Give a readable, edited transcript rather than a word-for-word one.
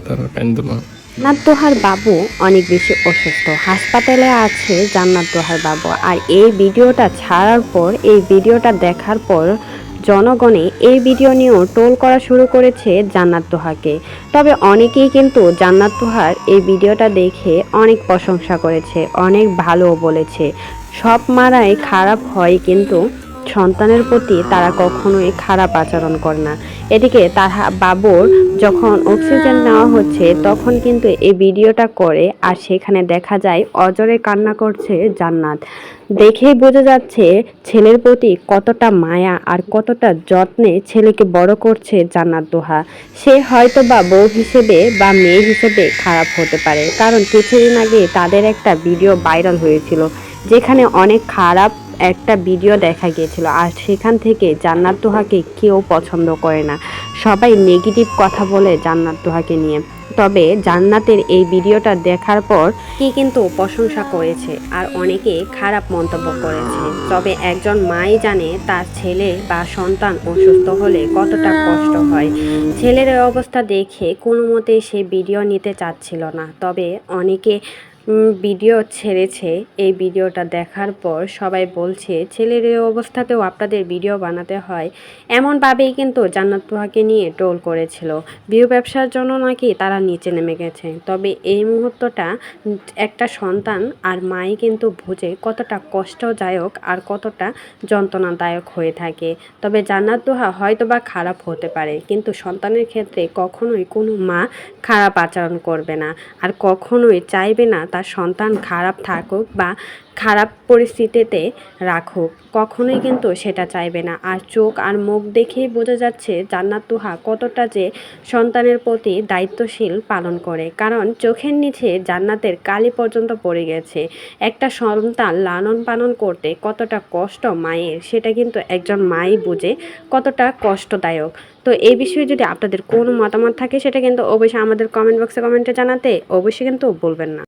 তারা কান্দো না। জান্নাত তোহার বাবু অনেক বেশি অসুস্থ, হাসপাতালে আছে জান্নাত তোহার বাবু। আর এই ভিডিওটা ছাড়ার পর, এই ভিডিওটা দেখার পর জনগণে এই ভিডিও নিয়েও ট্রোল করা শুরু করেছে জান্নাত তোহাকে। তবে অনেকেই কিন্তু জান্নাত তোহার এই ভিডিওটা দেখে অনেক প্রশংসা করেছে, অনেক ভালো বলেছে। সব মারাই খারাপ হয়, কিন্তু সন্তানের প্রতি তারা কখনোই খারাপ আচরণ করে না। এদিকে তার বাবুর যখন অক্সিজেন নেওয়া হচ্ছে তখন কিন্তু এই ভিডিওটা করে, আর সেখানে দেখা যায় অজরে কান্না করছে জান্নাত। দেখেই বোঝা যাচ্ছে ছেলের প্রতি কতটা মায়া আর কতটা যত্নে ছেলেকে বড় করছে জান্নাত তোহা। সে হয়তো বা বউ হিসেবে বা মেয়ে হিসেবে খারাপ হতে পারে, কারণ কিছুদিন আগে তাদের একটা ভিডিও ভাইরাল হয়েছিল যেখানে অনেক খারাপ একটা ভিডিও দেখা গিয়েছিল। আর সেখান থেকে জান্নাত তোহাকে কেউ পছন্দ করে না, সবাই নেগেটিভ কথা বলে জান্নাত তোহাকে নিয়ে। তবে জান্নাতের এই ভিডিওটা দেখার পর কি কিন্তু প্রশংসা করেছে আর অনেকে খারাপ মন্তব্য করেছে। তবে একজন মাই জানে তার ছেলে বা সন্তান অসুস্থ হলে কতটা কষ্ট হয়। ছেলের এই অবস্থা দেখে কোনো মতেই সে ভিডিও নিতে চাচ্ছিল না। তবে অনেকে ভিডিও ছেড়েছে। এই ভিডিওটা দেখার পর সবাই বলছে ছেলের এই অবস্থাতেও আপনাদের ভিডিও বানাতে হয়, এমনভাবেই কিন্তু জান্নাত তোহাকে নিয়ে ট্রোল করেছিল। ভিউ ব্যবসার জন্য নাকি তারা নিচে নেমে গেছে। তবে এই মুহূর্তটা একটা সন্তান আর মাই কিন্তু বুঝে কতটা কষ্টদায়ক আর কতটা যন্ত্রণাদায়ক হয়ে থাকে। তবে জান্নাত তোহা হয়তো বা খারাপ হতে পারে, কিন্তু সন্তানের ক্ষেত্রে কখনোই কোনো মা খারাপ আচরণ করবে না, আর কখনোই চাইবে না তার সন্তান খারাপ থাকুক বা খারাপ পরিস্থিতিতে রাখুক, কখনোই কিন্তু সেটা চাইবে না। আর চোখ আর মুখ দেখেই বোঝা যাচ্ছে জান্নাত তোহা কতটা যে সন্তানের প্রতি দায়িত্বশীল পালন করে, কারণ চোখের নিচে জান্নাতের কালি পর্যন্ত পড়ে গেছে। একটা সন্তান লালন পালন করতে কতটা কষ্ট মায়ের, সেটা কিন্তু একজন মাই বুঝে কতটা কষ্টদায়ক। তো এই বিষয়ে যদি আপনাদের কোনো মতামত থাকে সেটা কিন্তু অবশ্যই আমাদের কমেন্ট বক্সে কমেন্টে জানাতে অবশ্যই কিন্তু বলবেন না।